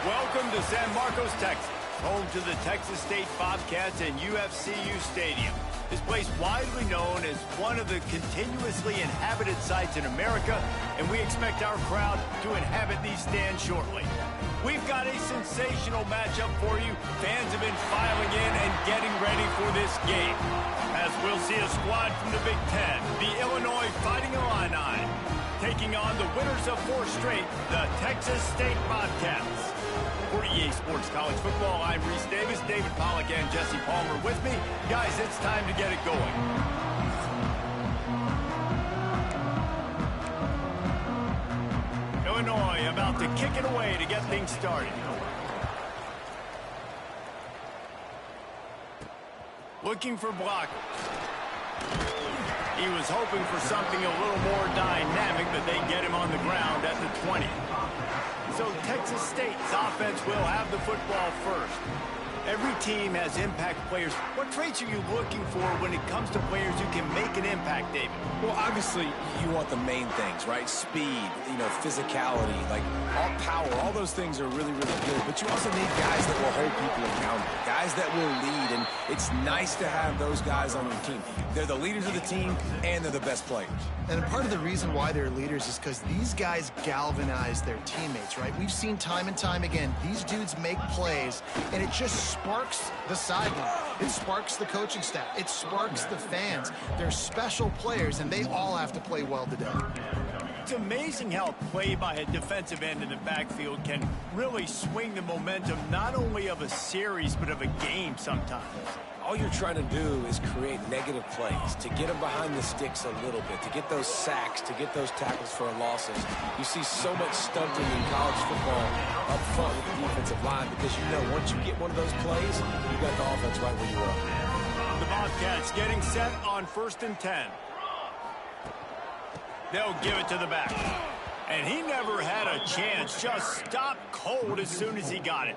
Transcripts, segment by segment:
Welcome to San Marcos, Texas, home to the Texas State Bobcats and UFCU Stadium. This place widely known as one of the continuously inhabited sites in America, and we expect our crowd to inhabit these stands shortly. We've got a sensational matchup for you. Fans have been filing in and getting ready for this game. As we'll see a squad from the Big Ten, the Illinois Fighting Illini, taking on the winners of 4 straight, the Texas State Bobcats. For EA Sports College Football, I'm Reese Davis, David Pollack, and Jesse Palmer with me. Guys, it's time to get it going. Illinois about to kick it away to get things started. Looking for blockers. He was hoping for something a little more dynamic, but they get him on the ground at the 20. So Texas State's offense will have the football first. Every team has impact players. What traits are you looking for when it comes to players who can make an impact, David? Well, obviously, you want the main things, right? Speed, physicality, like all power, all those things are really, really good. But you also need guys that will hold people accountable, guys that will lead, and it's nice to have those guys on your team. They're the leaders of the team, and they're the best players. And part of the reason why they're leaders is because these guys galvanize their teammates, right? We've seen time and time again, these dudes make plays, and it just sparks the sideline. It sparks the coaching staff. It sparks the fans. They're special players, and they all have to play well today. It's amazing how play by a defensive end in the backfield can really swing the momentum not only of a series, but of a game sometimes. All you're trying to do is create negative plays, to get them behind the sticks a little bit, to get those sacks, to get those tackles for losses. You see so much stunting in college football up front with the defensive line because once you get one of those plays, you got the offense right where you are. The Bobcats getting set on 1st and 10. They'll give it to the back. And he never had a chance, just stopped cold as soon as he got it.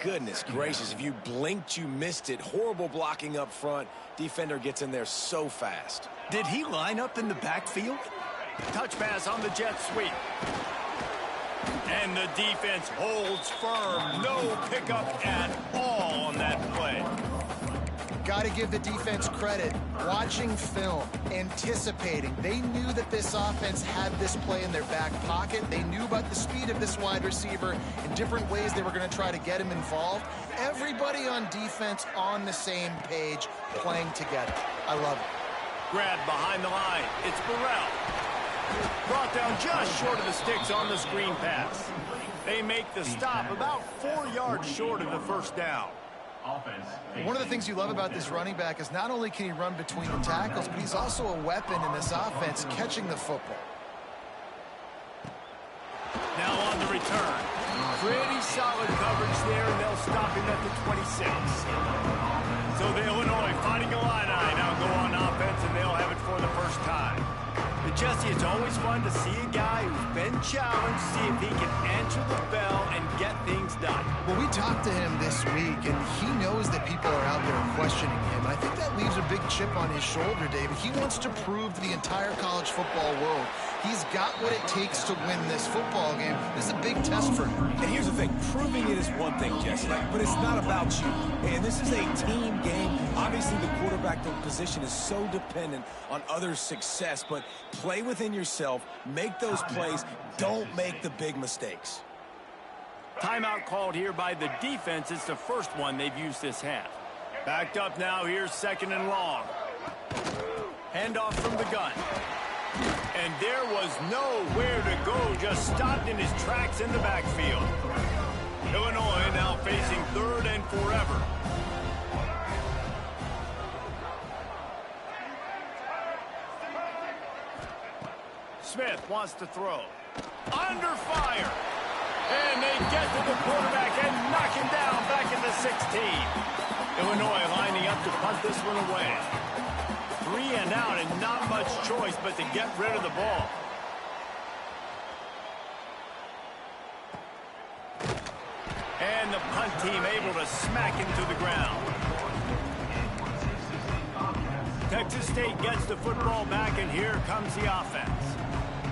Goodness gracious, if you blinked, you missed it. Horrible blocking up front. Defender gets in there so fast. Did he line up in the backfield? Touch pass on the jet sweep. And the defense holds firm. No pickup at all on that play. Got to give the defense credit. Watching film, anticipating. They knew that this offense had this play in their back pocket. They knew about the speed of this wide receiver and different ways they were going to try to get him involved. Everybody on defense on the same page, playing together. I love it. Grab behind the line. It's Burrell. Brought down just short of the sticks on the screen pass. They make the stop about 4 yards short of the first down. One of the things you love about this running back is not only can he run between the tackles, but he's also a weapon in this offense catching the football. Now on the return. Pretty solid coverage there, and they'll stop him at the 26. So the Illinois Fighting Illini now go on offense, and they'll have it for the first time. But Jesse, it's always fun to see a guy who's been challenged, see if he can answer the bell and get things done. Well, we talked to him this week, and he knows that people are out there questioning him. I think that leaves a big chip on his shoulder, David. He wants to prove to the entire college football world he's got what it takes to win this football game. This is a big test for him. And here's the thing, proving it is one thing, Jesse, but it's not about you. And this is a team game. Obviously, the quarterback position is so dependent on others' success, but play within yourself, make those plays, don't make the big mistakes. Timeout called here by the defense. It's the first one they've used this half. Backed up now, here's 2nd and long. Handoff from the gun. And there was nowhere to go, just stopped in his tracks in the backfield. Illinois now facing 3rd and forever. Smith wants to throw. Under fire. And they get to the quarterback and knock him down back at the 16. Illinois lining up to punt this one away. 3 and out and not much choice but to get rid of the ball. And the punt team able to smack him to the ground. Texas State gets the football back, and here comes the offense.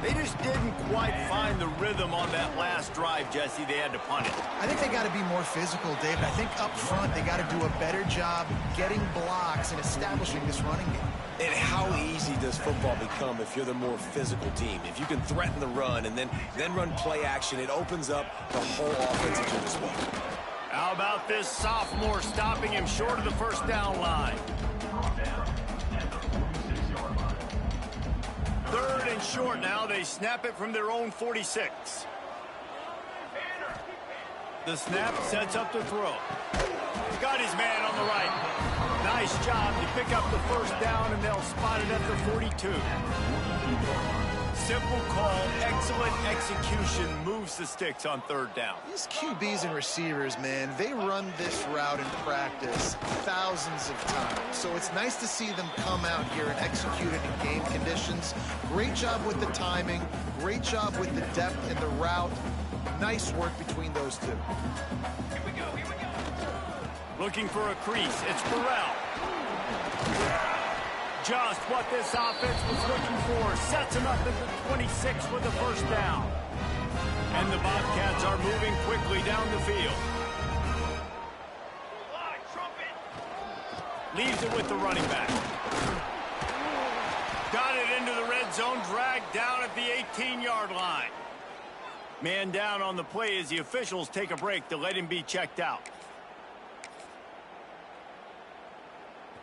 They just didn't quite find the rhythm on that last drive, Jesse. They had to punt it. I think they got to be more physical, David. I think up front they got to do a better job getting blocks and establishing this running game. And how easy does football become if you're the more physical team? If you can threaten the run and then run play action, it opens up the whole offense at your disposal. How about this sophomore stopping him short of the first down line? 3rd and short now. They snap it from their own 46. The snap sets up the throw. He's got his man on the right. Nice job to pick up the first down, and they'll spot it at the 42. Simple call, excellent execution, moves the sticks on 3rd down. These QBs and receivers, man, they run this route in practice thousands of times. So it's nice to see them come out here and execute it in game conditions. Great job with the timing, great job with the depth and the route. Nice work between those two. Here we go. Looking for a crease, it's Burrell. Just what this offense was looking for. Sets him up at the 26 with the first down. And the Bobcats are moving quickly down the field. Leaves it with the running back. Got it into the red zone, dragged down at the 18-yard line. Man down on the play as the officials take a break to let him be checked out.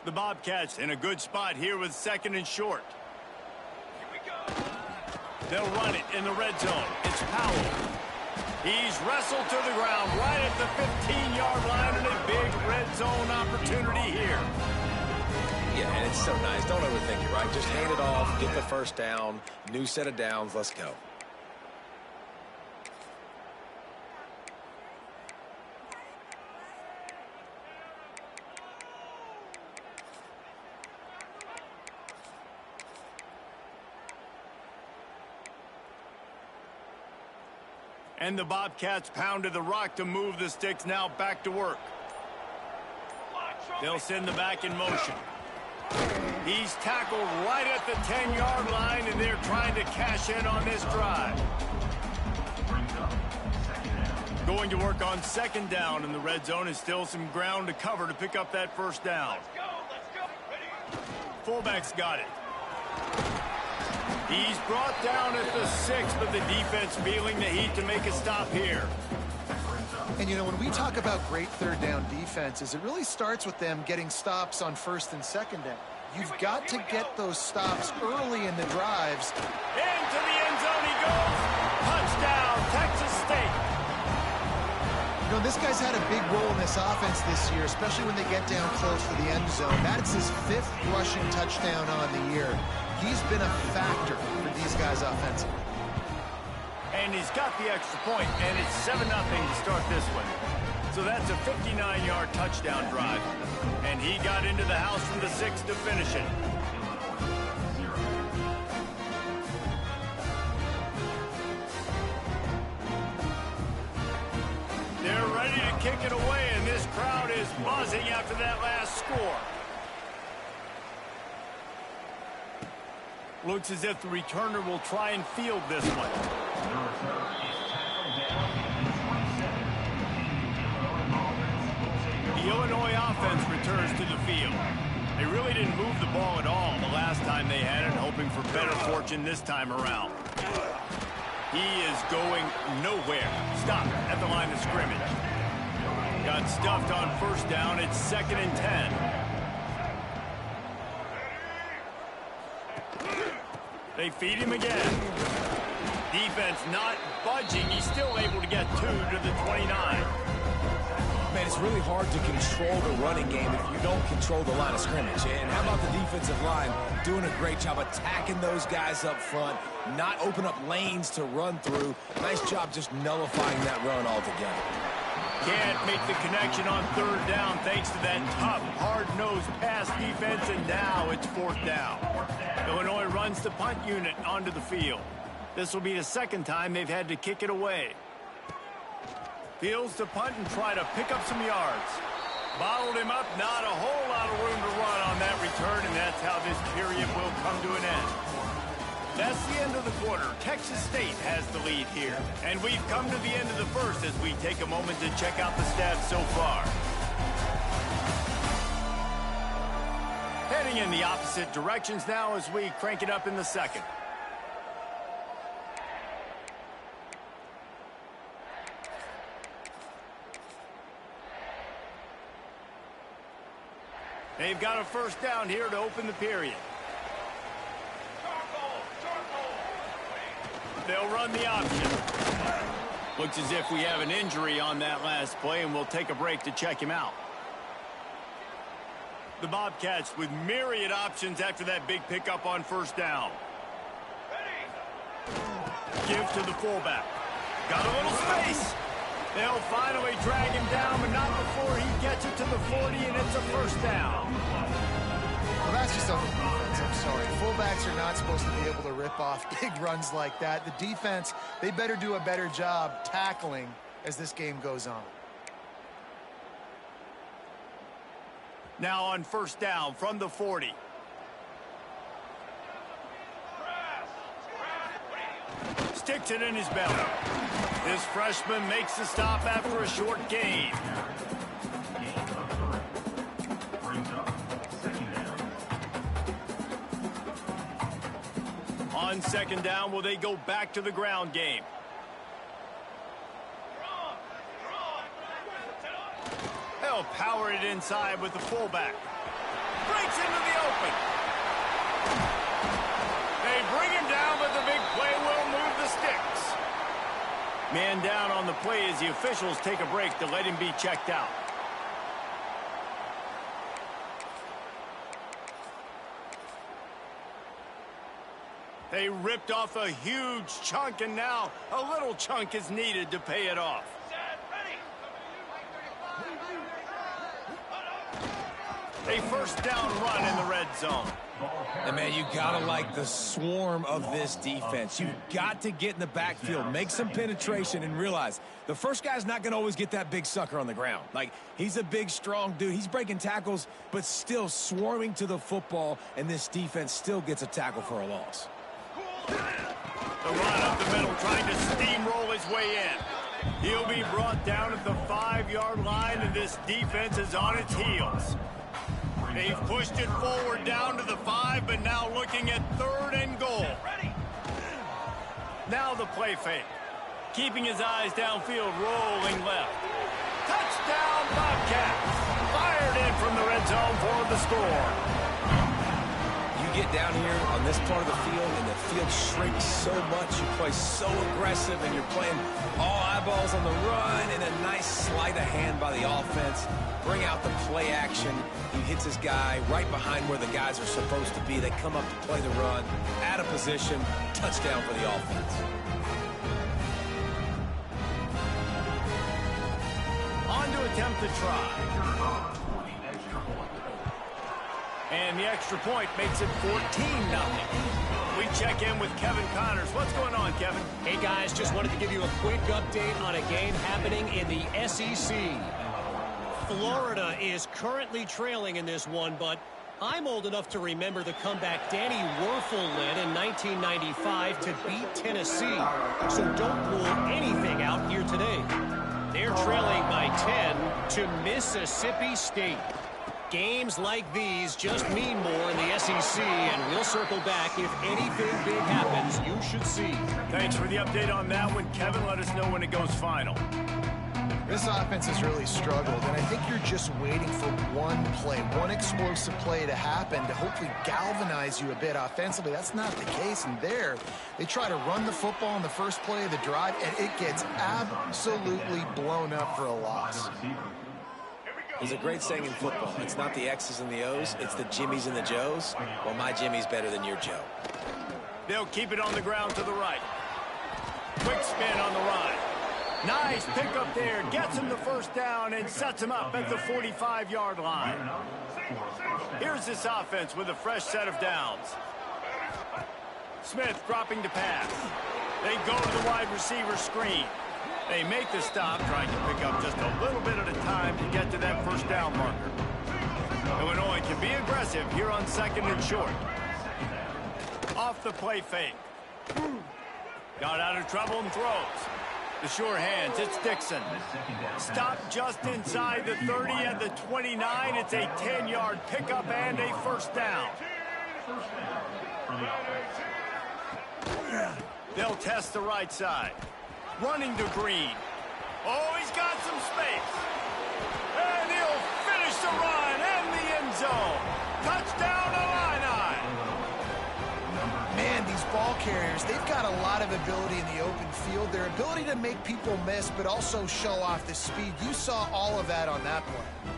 The Bobcats in a good spot here with 2nd and short. Here we go. They'll run it in the red zone. It's Powell. He's wrestled to the ground right at the 15-yard line, and a big red zone opportunity here. Yeah, and it's so nice. Don't overthink it, right? Just hand it off, get the first down, new set of downs, let's go. And the Bobcats pounded the rock to move the sticks now back to work. They'll send the back in motion. He's tackled right at the 10-yard line, and they're trying to cash in on this drive. Going to work on 2nd down, and the red zone is still some ground to cover to pick up that first down. Fullback's got it. He's brought down at the 6, but the defense feeling the heat to make a stop here. And, you know, when we talk about great 3rd down defenses, it really starts with them getting stops on 1st and 2nd down. You've got to get those stops early in the drives. Into the end zone he goes. Touchdown, Texas State. You know, this guy's had a big role in this offense this year, especially when they get down close to the end zone. That's his 5th rushing touchdown on the year. He's been a factor for these guys offensively. And he's got the extra point, and it's 7-0 to start this one. So that's a 59-yard touchdown drive. And he got into the house from the 6 to finish it. They're ready to kick it away, and this crowd is buzzing after that last score. Looks as if the returner will try and field this one. The Illinois offense returns to the field. They really didn't move the ball at all the last time they had it, hoping for better fortune this time around. He is going nowhere. Stop at the line of scrimmage. Got stuffed on 1st down. It's 2nd and 10. They feed him again. Defense not budging. He's still able to get 2 to the 29. Man, it's really hard to control the running game if you don't control the line of scrimmage. And how about the defensive line doing a great job attacking those guys up front, not open up lanes to run through. Nice job just nullifying that run altogether. Can't make the connection on 3rd down thanks to that tough, hard-nosed pass defense, and now it's 4th down. Illinois runs the punt unit onto the field. This will be the 2nd time they've had to kick it away. Fields to punt and try to pick up some yards. Bottled him up, not a whole lot of room to run on that return, and that's how this period will come to an end. That's the end of the quarter. Texas State has the lead here. And we've come to the end of the first as we take a moment to check out the stats so far. Heading in the opposite directions now as we crank it up in the second. They've got a first down here to open the period. They'll run the option. Looks as if we have an injury on that last play, and we'll take a break to check him out. The Bobcats with myriad options after that big pickup on first down. Give to the fullback. Got a little space. They'll finally drag him down, but not before he gets it to the 40, and it's a first down. Well, that's just on the defense. I'm sorry. Fullbacks are not supposed to be able to rip off big runs like that. The defense, they better do a better job tackling as this game goes on. Now on first down from the 40. Sticks it in his belly. This freshman makes the stop after a short gain. On second down, will they go back to the ground game? They'll power it inside with the fullback. Breaks into the open. They bring him down, but the big play will move the sticks. Man down on the play as the officials take a break to let him be checked out. They ripped off a huge chunk, and now a little chunk is needed to pay it off. A first down run in the red zone. And, man, you got to like the swarm of this defense. You've got to get in the backfield, make some penetration, and realize the first guy's not going to always get that big sucker on the ground. Like, he's a big, strong dude. He's breaking tackles, but still swarming to the football, and this defense still gets a tackle for a loss. The run up the middle, trying to steamroll his way in. He'll be brought down at the 5-yard line, and this defense is on its heels. They've pushed it forward down to the 5, but now looking at 3rd and goal. Now the play fake. Keeping his eyes downfield, rolling left. Touchdown, Bobcats. Fired in from the red zone for the score. You get down here on this part of the field, and the field shrinks so much. You play so aggressive, and you're playing all eyeballs on the run, and a nice sleight of hand by the offense. Bring out the play action. He hits his guy right behind where the guys are supposed to be. They come up to play the run, out of position, touchdown for the offense. On to attempt to try. And the extra point makes it 14-0. We check in with Kevin Connors. What's going on, Kevin? Hey, guys, just wanted to give you a quick update on a game happening in the SEC. Florida is currently trailing in this one, but I'm old enough to remember the comeback Danny Werfel led in 1995 to beat Tennessee. So don't rule anything out here today. They're trailing by 10 to Mississippi State. Games like these just mean more in the SEC, and we'll circle back if anything big happens. You should see. Thanks for the update on that one, Kevin. Let us know when it goes final. This offense has really struggled, and I think you're just waiting for one play, one explosive play to happen to hopefully galvanize you a bit offensively. That's not the case, and there they try to run the football in the first play of the drive, and it gets absolutely blown up for a loss. There's a great saying in football. It's not the X's and the O's, it's the Jimmies and the Joes. Well, my Jimmy's better than your Joe. They'll keep it on the ground to the right. Quick spin on the run. Nice pickup there. Gets him the first down and sets him up at the 45-yard line. Here's this offense with a fresh set of downs. Smith dropping to pass. They go to the wide receiver screen. They make the stop, trying to pick up just a little bit at a time to get to that first down marker. Illinois can be aggressive here on 2nd and short. Off the play fake. Got out of trouble and throws. The sure hands, it's Dixon. Stop just inside the 30 at the 29. It's a 10-yard pickup and a first down. They'll test the right side. Running to Green. Oh, he's got some space. And he'll finish the run and the end zone. Touchdown, Illini. Man, these ball carriers, they've got a lot of ability in the open field. Their ability to make people miss, but also show off the speed. You saw all of that on that play.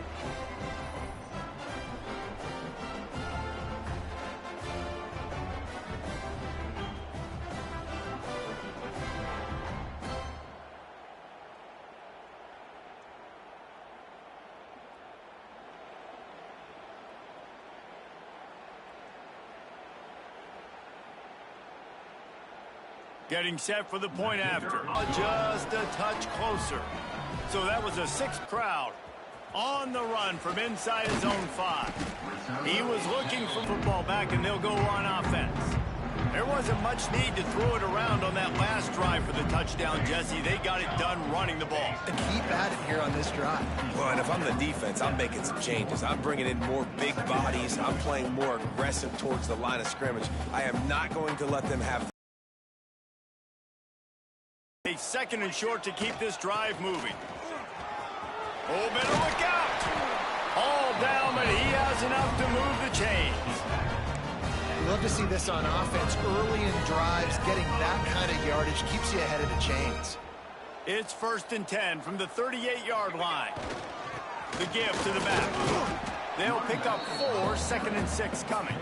Getting set for the point after. Just a touch closer. So that was a sixth crowd on the run from inside his own 5. He was looking for football back, and they'll go on offense. There wasn't much need to throw it around on that last drive for the touchdown, Jesse. They got it done running the ball. And keep at it here on this drive. Well, and if I'm the defense, I'm making some changes. I'm bringing in more big bodies. I'm playing more aggressive towards the line of scrimmage. I am not going to let them have a second and short to keep this drive moving. Oh, better look out. All down, but he has enough to move the chains. Love to see this on offense. Early in drives, getting that kind of yardage keeps you ahead of the chains. It's 1st and 10 from the 38-yard line. The give to the back. They'll pick up 4, 2nd and 6 coming.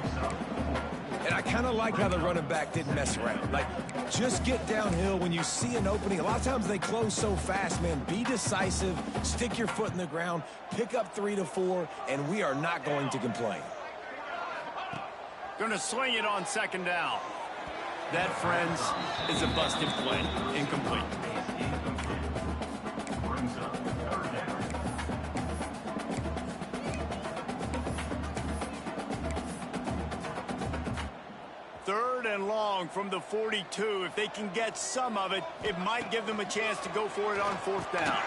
And I kind of like how the running back didn't mess around. Like, just get downhill when you see an opening. A lot of times they close so fast, man. Be decisive, stick your foot in the ground, pick up 3 to 4, and we are not going to complain. Going to swing it on 2nd down. That, friends, is a busted play. Incomplete. Third and long from the 42. If they can get some of it, it might give them a chance to go for it on 4th down.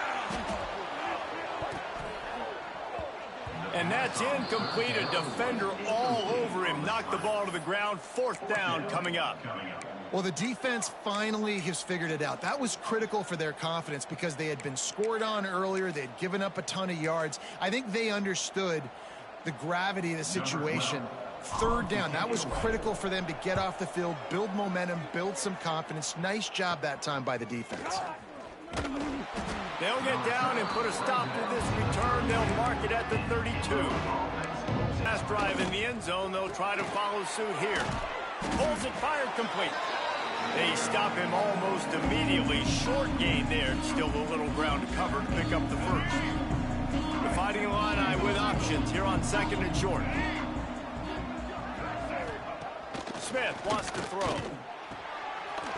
And that's incomplete. A defender all over him. Knocked the ball to the ground. 4th down coming up. Well, the defense finally has figured it out. That was critical for their confidence because they had been scored on earlier. They had given up a ton of yards. I think they understood the gravity of the situation. 3rd down, that was critical for them to get off the field, build momentum, build some confidence. Nice job that time by the defense. They'll get down and put a stop to this return. They'll mark it at the 32. Last drive in the end zone. They'll try to follow suit here. Pulls it, fired, complete. They stop him almost immediately. Short gain there. Still a little ground to cover to pick up the first. The Fighting Illini with options here on 2nd and short. Smith wants to throw.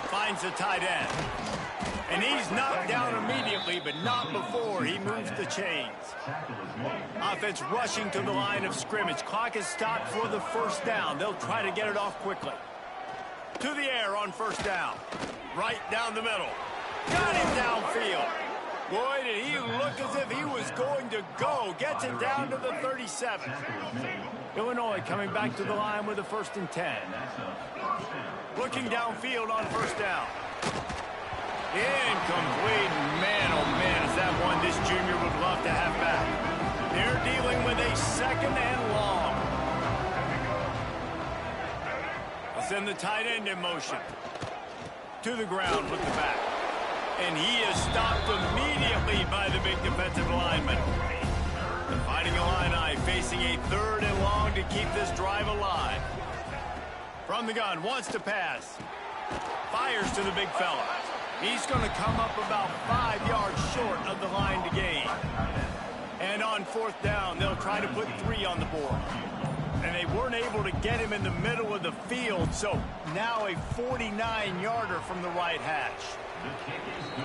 Finds the tight end. And he's knocked down immediately, but not before he moves the chains. Offense rushing to the line of scrimmage. Clock is stopped for the 1st down. They'll try to get it off quickly. To the air on 1st down. Right down the middle. Got him downfield. Boy, did he look as if he was going to go. Gets it down to the 37. Illinois coming back to the line with a 1st and 10. Looking downfield on 1st down. Incomplete. Man, oh man, is that one this junior would love to have back. They're dealing with a 2nd and long. I'll send the tight end in motion. To the ground with the back. And he is stopped immediately by the big defensive lineman. The Fighting Illini facing a 3rd and long to keep this drive alive. From the gun, wants to pass. Fires to the big fella. He's going to come up about 5 yards short of the line to gain. And on 4th down, they'll try to put 3 on the board. And they weren't able to get him in the middle of the field, so now a 49-yarder from the right hash.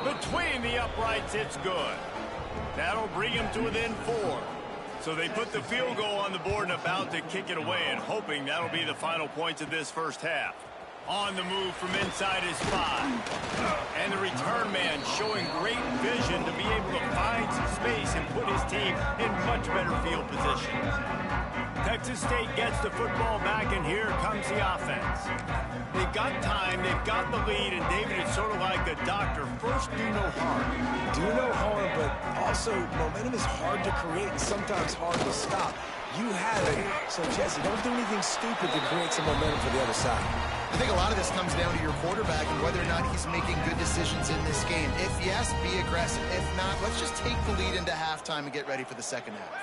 Between the uprights, it's good. That'll bring him to within 4. So they put the field goal on the board and about to kick it away, and hoping that'll be the final points of this 1st half. On the move from inside his 5. And the return man showing great vision to be able to find some space and put his team in much better field position. Texas State gets the football back, and here comes the offense. They've got time, they've got the lead, and David, it's sort of like a doctor. First, do no harm. Do no harm, but also momentum is hard to create and sometimes hard to stop. You have it. So, Jesse, don't do anything stupid to create some momentum for the other side. I think a lot of this comes down to your quarterback and whether or not he's making good decisions in this game. If yes, be aggressive. If not, let's just take the lead into halftime and get ready for the second half.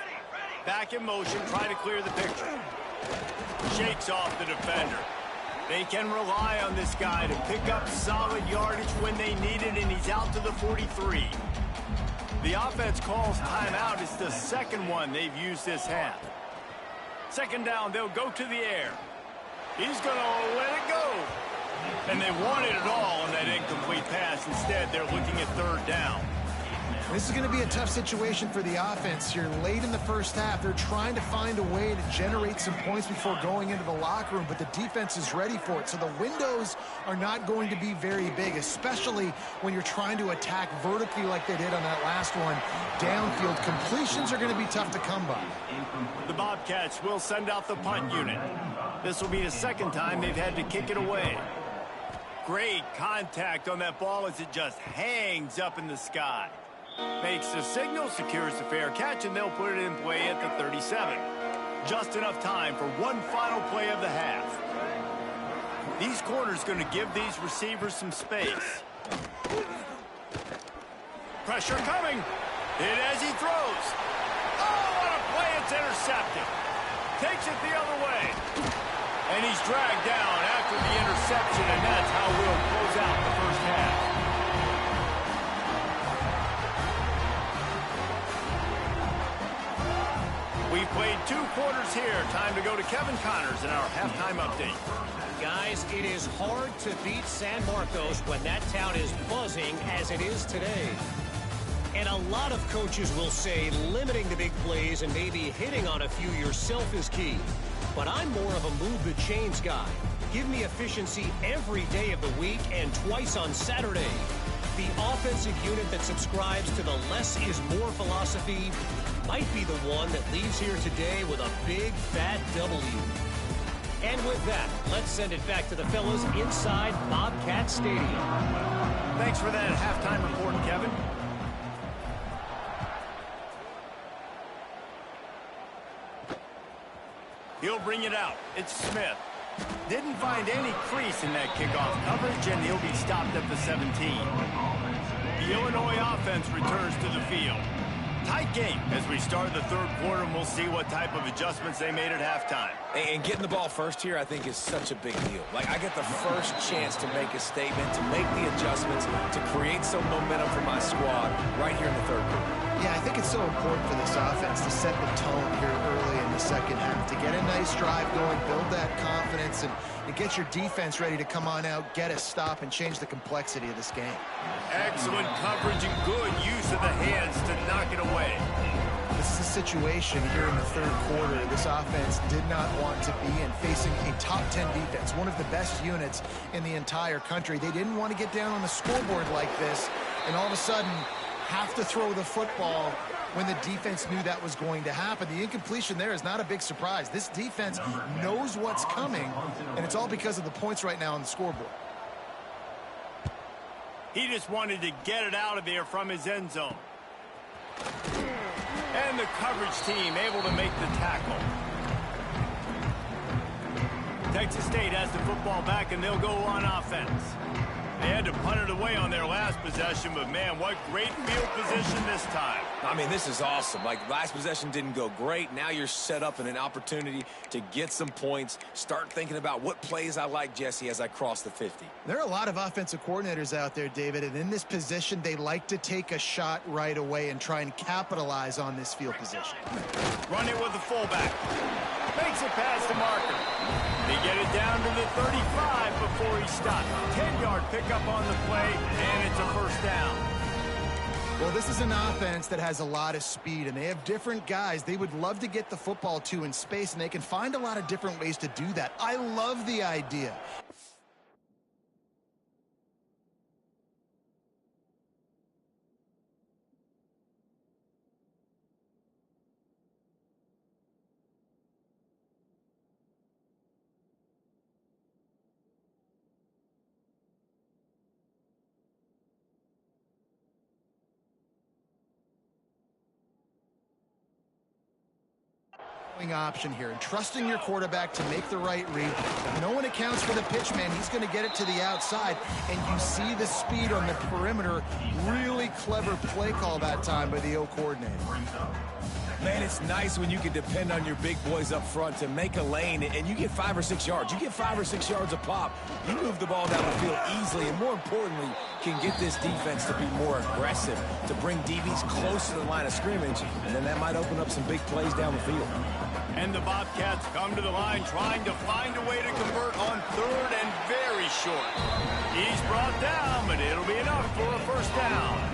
Back in motion, try to clear the picture. Shakes off the defender. They can rely on this guy to pick up solid yardage when they need it, and he's out to the 43. The offense calls timeout. It's the second one they've used this half. Second down, they'll go to the air. He's going to let it go. And they wanted it all on that incomplete pass. Instead, they're looking at third down. This is going to be a tough situation for the offense here. Late in the first half, they're trying to find a way to generate some points before going into the locker room, but the defense is ready for it. So the windows are not going to be very big, especially when you're trying to attack vertically like they did on that last one. Downfield completions are going to be tough to come by. The Bobcats will send out the punt unit. This will be the second time they've had to kick it away. Great contact on that ball as it just hangs up in the sky. Makes the signal, secures the fair catch, and they'll put it in play at the 37. Just enough time for one final play of the half. These corners going to give these receivers some space. Pressure coming. Hit as he throws. Oh, what a play. It's intercepted. Takes it the other way. And he's dragged down after the interception, and that's how we'll close out the first half. We've played 2 quarters here. Time to go to Kevin Connors in our halftime update. Guys, it is hard to beat San Marcos when that town is buzzing as it is today. And a lot of coaches will say limiting the big plays and maybe hitting on a few yourself is key. But I'm more of a move the chains guy. Give me efficiency every day of the week and twice on Saturday. The offensive unit that subscribes to the less is more philosophy might be the one that leaves here today with a big, fat W. And with that, let's send it back to the fellas inside Bobcat Stadium. Thanks for that halftime report, Kevin. He'll bring it out. It's Smith. Didn't find any crease in that kickoff coverage, and he'll be stopped at the 17. The Illinois offense returns to the field. Tight game as we start the third quarter, and we'll see what type of adjustments they made at halftime. And getting the ball first here, I think, is such a big deal. Like, I get the first chance to make a statement, to make the adjustments, to create some momentum for my squad right here in the third quarter. Yeah, I think it's so important for this offense to set the tone here early in the second half, to get a nice drive going, build that confidence, and get your defense ready to come on out, get a stop, and change the complexity of this game. Excellent coverage and good use of the hands to knock it away. This is a situation here in the third quarter this offense did not want to be in, facing a top 10 defense, one of the best units in the entire country. They didn't want to get down on the scoreboard like this, and all of a sudden have to throw the football when the defense knew that was going to happen. The incompletion there is not a big surprise. This defense knows what's coming, and it's all because of the points right now on the scoreboard. He just wanted to get it out of there from his end zone. And the coverage team able to make the tackle. Texas State has the football back, and they'll go on offense. They had to punt it away on their last possession, but man, what great field position this time. I mean, this is awesome. Like, last possession didn't go great. Now you're set up in an opportunity to get some points. Start thinking about what plays I like, Jesse, as I cross the 50. There are a lot of offensive coordinators out there, David, and in this position, they like to take a shot right away and try and capitalize on this field position. Run it with the fullback. Makes it past the marker. They get it down to the 35 before he stopped. 10-yard pickup on the play, and it's a first down. Well, this is an offense that has a lot of speed, and they have different guys they would love to get the football to in space, and they can find a lot of different ways to do that. I love the idea. option here, and trusting your quarterback to make the right read. If no one accounts for the pitch man, he's going to get it to the outside, and you see the speed on the perimeter. Really clever play call that time by the O coordinator. Man, it's nice when you can depend on your big boys up front to make a lane, and you get 5 or 6 yards. You get 5 or 6 yards a pop. You move the ball down the field easily, and more importantly, can get this defense to be more aggressive, to bring DBs close to the line of scrimmage, and then that might open up some big plays down the field. And the Bobcats come to the line trying to find a way to convert on 3rd and very short. He's brought down, but it'll be enough for a first down.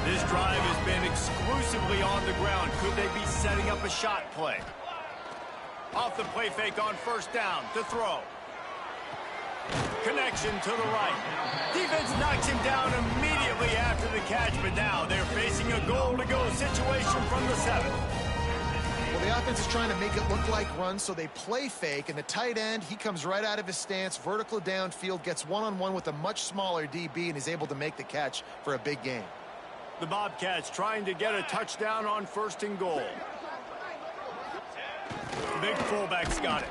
This drive has been exclusively on the ground. Could they be setting up a shot play? Off the play fake on first down to throw. Connection to the right. Defense knocks him down immediately after the catch, but now they're facing a goal-to-go situation from the 7. Well, the offense is trying to make it look like runs, so they play fake, and the tight end, he comes right out of his stance, vertical downfield, gets one-on-one with a much smaller DB, and is able to make the catch for a big gain. The Bobcats trying to get a touchdown on 1st and goal. Big fullback's got it.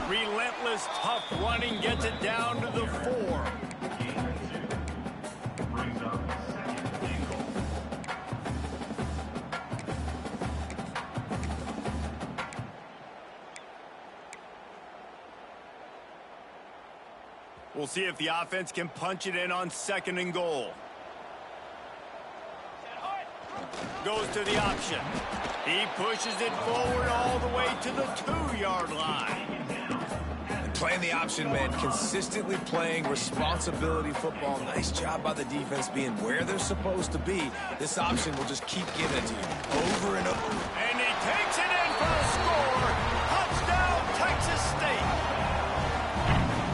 Relentless, tough running gets it down to the 4. We'll see if the offense can punch it in on 2nd and goal. Goes to the option. He pushes it forward all the way to the 2-yard line. And playing the option, man, consistently playing responsibility football. Nice job by the defense being where they're supposed to be. This option will just keep giving it to you over and over. And he takes it in for a score. Touchdown, Texas State.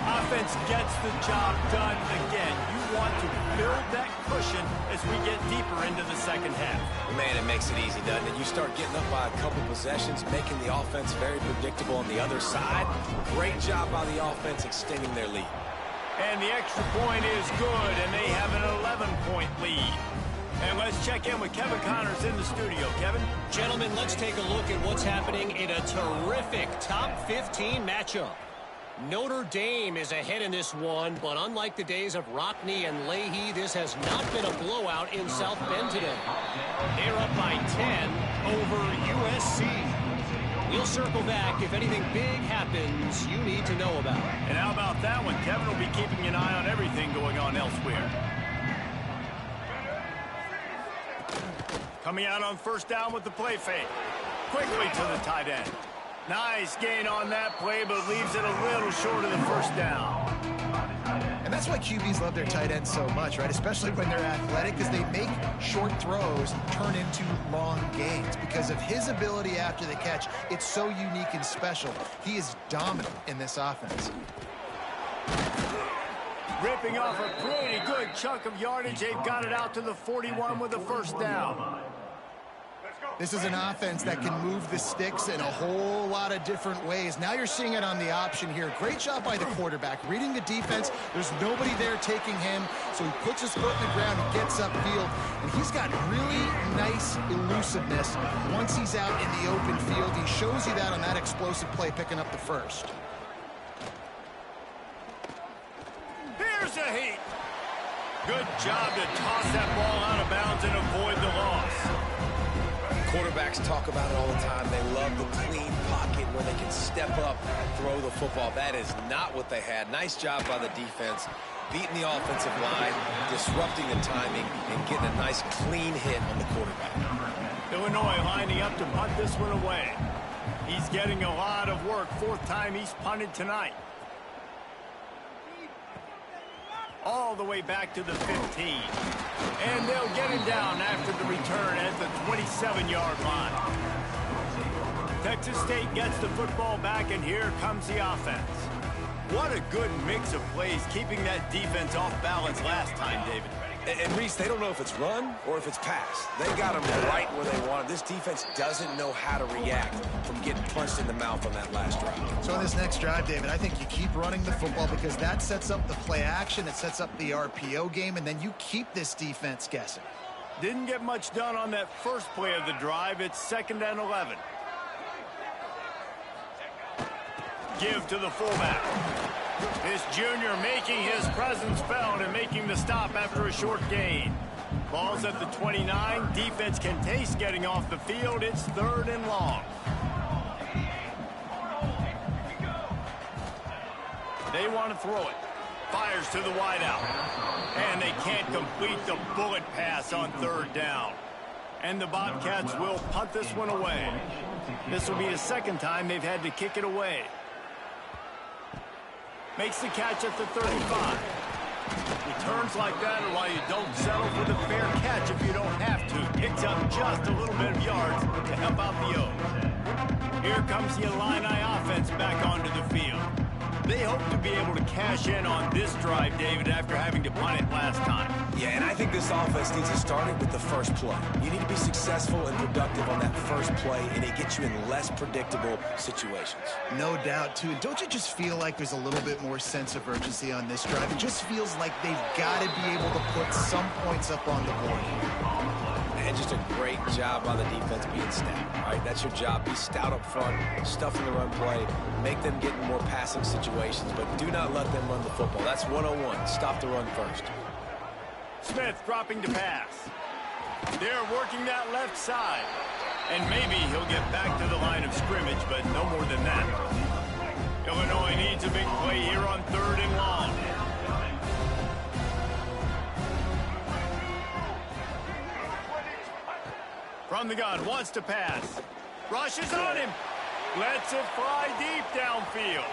Offense gets the job done again. You want to build that cushion as we get deeper into the 2nd half. Man, it makes it easy, doesn't it? You start getting up by a couple possessions, making the offense very predictable on the other side. Great job by the offense extending their lead. And the extra point is good, and they have an 11-point lead. And let's check in with Kevin Connors in the studio. Kevin? Gentlemen, let's take a look at what's happening in a terrific top 15 matchup. Notre Dame is ahead in this one, but unlike the days of Rockne and Leahy, this has not been a blowout in South Bend today. They're up by 10 over USC. We'll circle back if anything big happens you need to know about. And how about that one? Kevin will be keeping an eye on everything going on elsewhere. Coming out on 1st down with the play fake. Quickly to the tight end. Nice gain on that play, but leaves it a little short of the 1st down. And that's why QBs love their tight ends so much, right? Especially when they're athletic, because they make short throws turn into long gains. Because of his ability after the catch, it's so unique and special. He is dominant in this offense. Ripping off a pretty good chunk of yardage. They've got it out to the 41 with a 1st down. This is an offense that can move the sticks in a whole lot of different ways. Now you're seeing it on the option here. Great job by the quarterback. Reading the defense, there's nobody there taking him, so he puts his foot in the ground and gets upfield. And he's got really nice elusiveness once he's out in the open field. He shows you that on that explosive play, picking up the 1st. Here's a heat. Good job to toss that ball out of bounds and avoid the loss. Quarterbacks talk about it all the time. They love the clean pocket where they can step up and throw the football. That is not what they had. Nice job by the defense, beating the offensive line, disrupting the timing, and getting a nice clean hit on the quarterback. Illinois lining up to punt this one away. He's getting a lot of work. 4th time he's punted tonight. All the way back to the 15. And they'll get him down after the return at the 27-yard line. Texas State gets the football back, and here comes the offense. What a good mix of plays, keeping that defense off balance last time, David. And Reese, they don't know if it's run or if it's pass. They got them right where they want them. This defense doesn't know how to react from getting punched in the mouth on that last drive. So on this next drive, David, I think you keep running the football because that sets up the play action, it sets up the RPO game, and then you keep this defense guessing. Didn't get much done on that first play of the drive. It's 2nd and 11. Give to the fullback. This junior making his presence felt and making the stop after a short gain. Ball's at the 29. Defense can taste getting off the field. It's 3rd and long. They want to throw it. Fires to the wideout. And they can't complete the bullet pass on 3rd down. And the Bobcats will punt this one away. This will be the 2nd time they've had to kick it away. Makes the catch at the 35. Returns like that are why you don't settle for the fair catch if you don't have to. Picks up just a little bit of yards to help out the O's. Here comes the Illini offense back onto the field. They hope to be able to cash in on this drive, David, after having to punt it last time. Yeah, and I think this offense needs to start it with the first play. You need to be successful and productive on that first play, and it gets you in less predictable situations. No doubt, too. Don't you just feel like there's a little bit more sense of urgency on this drive? It just feels like they've got to be able to put some points up on the board. And just a great job by the defense being stout. All right, that's your job. Be stout up front, stuff in the run play, make them get in more passing situations, but do not let them run the football. That's 101. Stop the run first. Smith dropping to pass. They're working that left side. And maybe he'll get back to the line of scrimmage, but no more than that. Illinois needs a big play here on 3rd and long. From the gun, wants to pass. Rushes on him. Lets it fly deep downfield.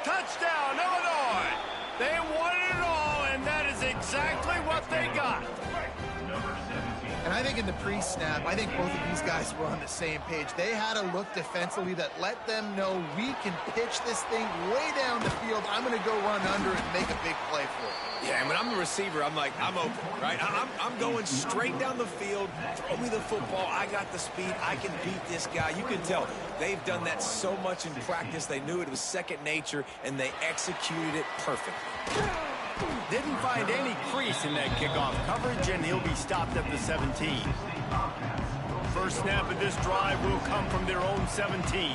Touchdown, Illinois! They wanted it all, and that is exactly what they got. And I think in the pre-snap, I think both of these guys were on the same page. They had a look defensively that let them know we can pitch this thing way down the field. I'm going to go run under it and make a big play for it. Yeah, and when I'm the receiver, I'm like, I'm open, right? I'm going straight down the field. Throw me the football. I got the speed. I can beat this guy. You can tell they've done that so much in practice. They knew it was second nature, and they executed it perfectly. Didn't find any crease in that kickoff coverage, and he'll be stopped at the 17. First snap of this drive will come from their own 17.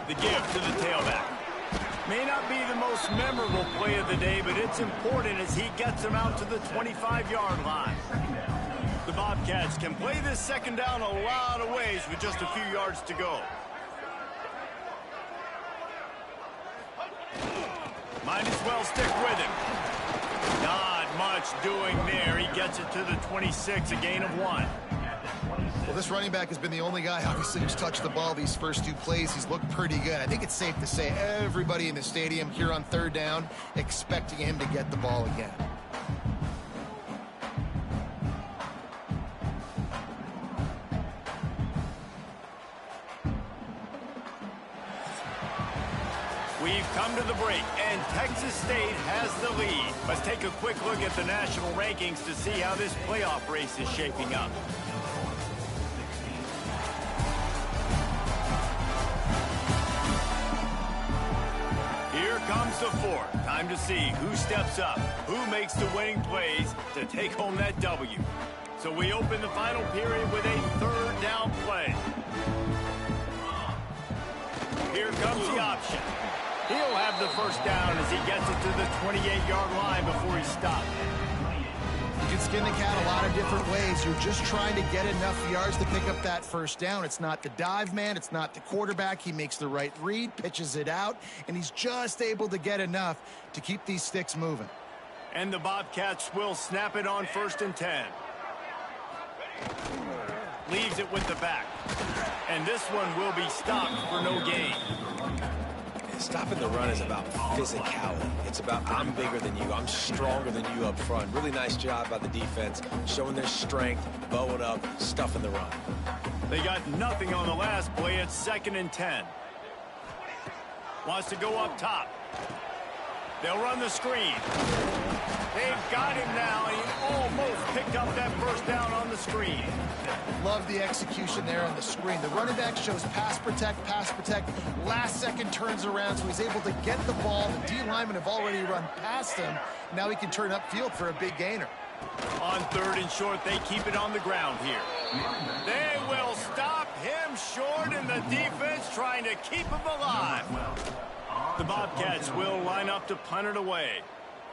The give to the tailback. May not be the most memorable play of the day, but it's important as he gets them out to the 25-yard line. The Bobcats can play this 2nd down a lot of ways with just a few yards to go. Might as well stick with him. Not much doing there. He gets it to the 26, a gain of 1. Well, this running back has been the only guy, obviously, who's touched the ball these first 2 plays. He's looked pretty good. I think it's safe to say everybody in the stadium here on 3rd down expecting him to get the ball again. We've come to the break, and Texas State has the lead. Let's take a quick look at the national rankings to see how this playoff race is shaping up. Here comes the 4th. Time to see who steps up, who makes the winning plays to take home that W. So we open the final period with a 3rd down play. Here comes the option. He'll have the first down as he gets it to the 28-yard line before he's stopped. You can skin the cat a lot of different ways. You're just trying to get enough yards to pick up that first down. It's not the dive man. It's not the quarterback. He makes the right read, pitches it out, and he's just able to get enough to keep these sticks moving. And the Bobcats will snap it on 1st and 10. Leaves it with the back. And this one will be stopped for no gain. Stopping the run is about physicality. It's about I'm bigger than you. I'm stronger than you up front. Really nice job by the defense, showing their strength, bowing up, stuffing the run. They got nothing on the last play. It's 2nd and 10. Wants to go up top. They'll run the screen. They've got him now. He almost picked up stop that first down on the screen. Love the execution there on the screen. The running back shows pass protect, last second turns around, so he's able to get the ball. The D linemen have already run past him. Now he can turn upfield for a big gainer. On 3rd and short, they keep it on the ground here. They will stop him short, and the defense trying to keep him alive. The Bobcats will line up to punt it away.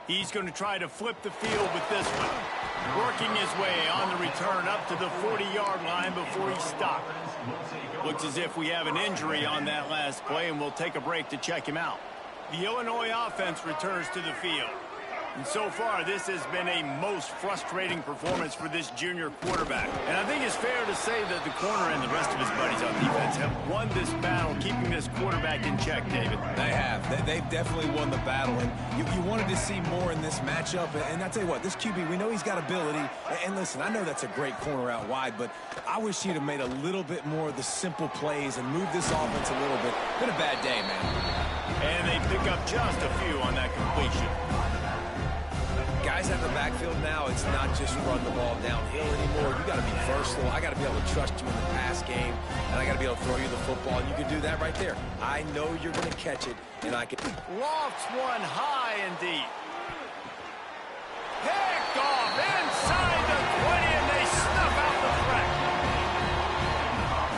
He's going to try to flip the field with this one. Working his way on the return up to the 40-yard line before he stopped. Looks as if we have an injury on that last play, and we'll take a break to check him out. The Illinois offense returns to the field. And so far, this has been a most frustrating performance for this junior quarterback. And I think it's fair to say that the corner and the rest of his buddies on defense have won this battle, keeping this quarterback in check, David. They have. They've definitely won the battle. And you wanted to see more in this matchup. And I tell you what, this QB, we know he's got ability. And listen, I know that's a great corner out wide, but I wish he'd have made a little bit more of the simple plays and moved this offense a little bit. Been a bad day, man. And they pick up just a few on that completion. Guys out in the backfield now, it's not just run the ball downhill anymore. You got to be versatile. I got to be able to trust you in the pass game, and I got to be able to throw you the football. And you can do that right there. I know you're going to catch it, and I can. Lofts one high and deep. Picked off inside the 20, and they snuff out the threat.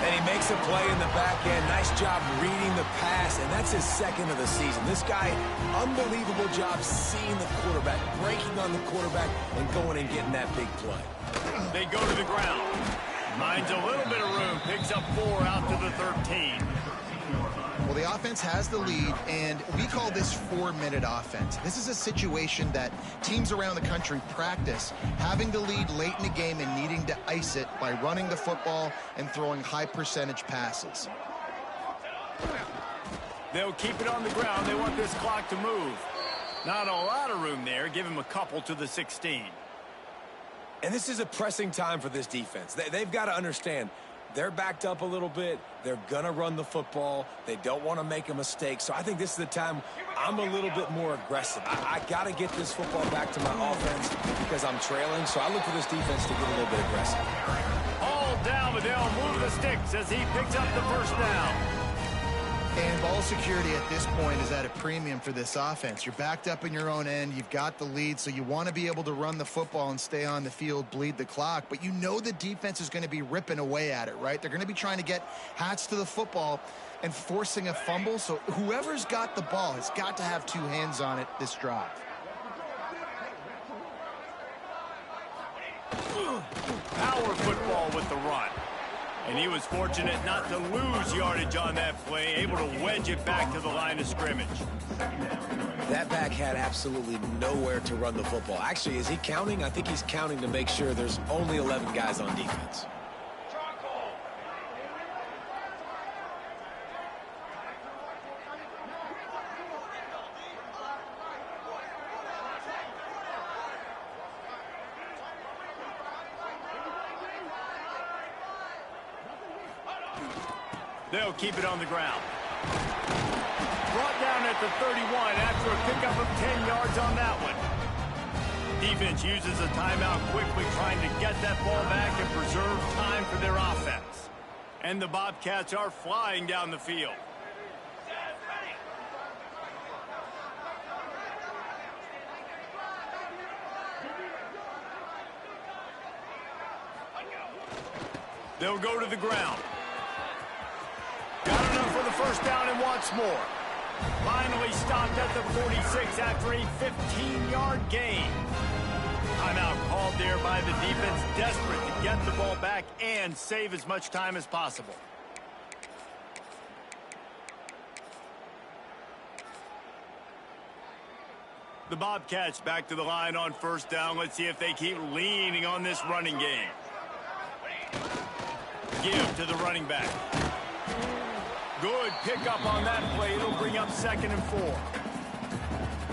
And he makes a play in the back end. Nice job reading the pass, and that's his 2nd of the season. This guy, unbelievable job seeing the quarterback, breaking on the quarterback, and going and getting that big play. They go to the ground. Finds a little bit of room, picks up 4 out to the 13. Well, the offense has the lead, and we call this 4-minute offense. This is a situation that teams around the country practice, having the lead late in the game and needing to ice it by running the football and throwing high-percentage passes. They'll keep it on the ground. They want this clock to move. Not a lot of room there. Give him a couple to the 16. And this is a pressing time for this defense. They've got to understand, they're backed up a little bit. They're going to run the football. They don't want to make a mistake. So I think this is the time I'm a little bit more aggressive. I got to get this football back to my offense because I'm trailing. So I look for this defense to get a little bit aggressive. All down, but they'll move the sticks as he picks up the first down. And ball security at this point is at a premium for this offense. You're backed up in your own end. You've got the lead, so you want to be able to run the football and stay on the field, bleed the clock. But you know the defense is going to be ripping away at it, right? They're going to be trying to get hats to the football and forcing a fumble. So whoever's got the ball has got to have 2 hands on it this drive. Power football with the run. And he was fortunate not to lose yardage on that play, able to wedge it back to the line of scrimmage. That back had absolutely nowhere to run the football. Actually, is he counting? I think he's counting to make sure there's only 11 guys on defense. They'll keep it on the ground. Brought down at the 31 after a pickup of 10 yards on that one. Defense uses a timeout quickly, trying to get that ball back and preserve time for their offense. And the Bobcats are flying down the field. They'll go to the ground. Got enough for the first down and wants more. Finally stopped at the 46 after a 15-yard gain. Timeout called there by the defense, desperate to get the ball back and save as much time as possible. The Bobcats back to the line on first down. Let's see if they keep leaning on this running game. Give to the running back. Good pickup on that play. It'll bring up 2nd and 4.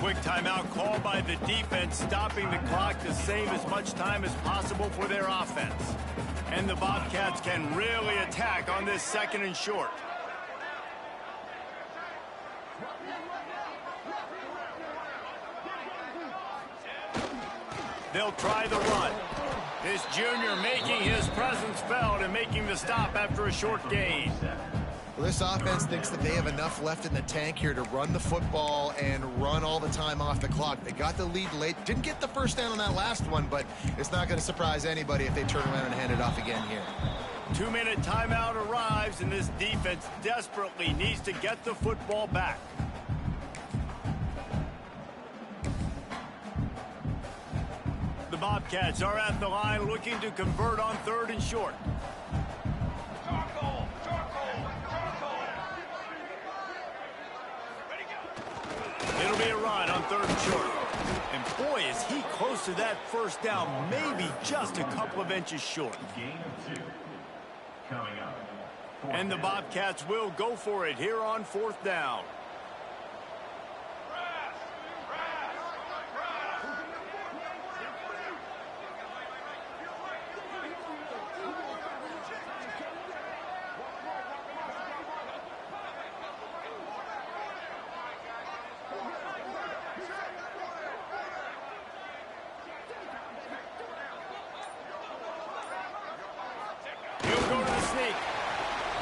Quick timeout called by the defense, stopping the clock to save as much time as possible for their offense. And the Bobcats can really attack on this 2nd and short. They'll try the run. This junior making his presence felt and making the stop after a short gain. Well, this offense thinks that they have enough left in the tank here to run the football and run all the time off the clock. They got the lead late. Didn't get the first down on that last one, but it's not going to surprise anybody if they turn around and hand it off again here. 2-minute timeout arrives, and this defense desperately needs to get the football back. The Bobcats are at the line looking to convert on 3rd and short. It'll be a run on 3rd and short. And boy, is he close to that first down, maybe just a couple of inches short. And the Bobcats will go for it here on 4th down.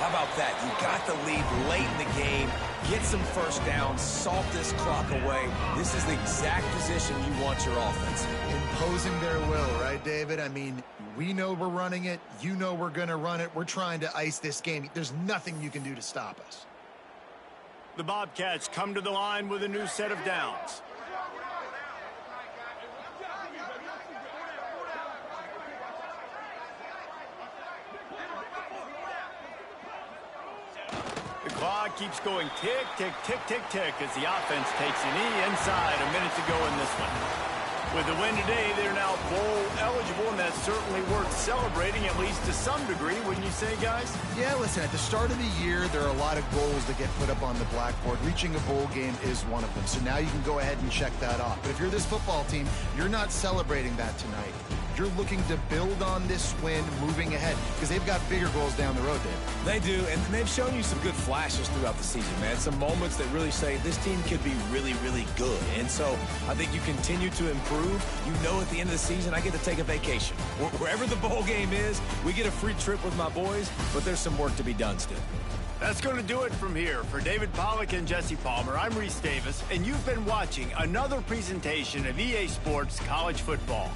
How about that? You got the lead late in the game. Get some first downs. Salt this clock away. This is the exact position you want your offense. Imposing their will, right, David? I mean, we know we're running it. You know we're going to run it. We're trying to ice this game. There's nothing you can do to stop us. The Bobcats come to the line with a new set of downs. The clock keeps going tick, tick, tick, tick, tick as the offense takes a knee inside a minute to go in this one. With the win today, they're now bowl eligible, and that's certainly worth celebrating, at least to some degree, wouldn't you say, guys? Yeah, listen, at the start of the year, there are a lot of goals that get put up on the blackboard. Reaching a bowl game is one of them. So now you can go ahead and check that off. But if you're this football team, you're not celebrating that tonight. You're looking to build on this win moving ahead because they've got bigger goals down the road, Dave. They do, and they've shown you some good flashes throughout the season, man. Some moments that really say this team could be really, really good. And so I think you continue to improve. You know at the end of the season, I get to take a vacation. Wherever the bowl game is, we get a free trip with my boys, but there's some work to be done still. That's going to do it from here. For David Pollack and Jesse Palmer, I'm Reese Davis, and you've been watching another presentation of EA Sports College Football.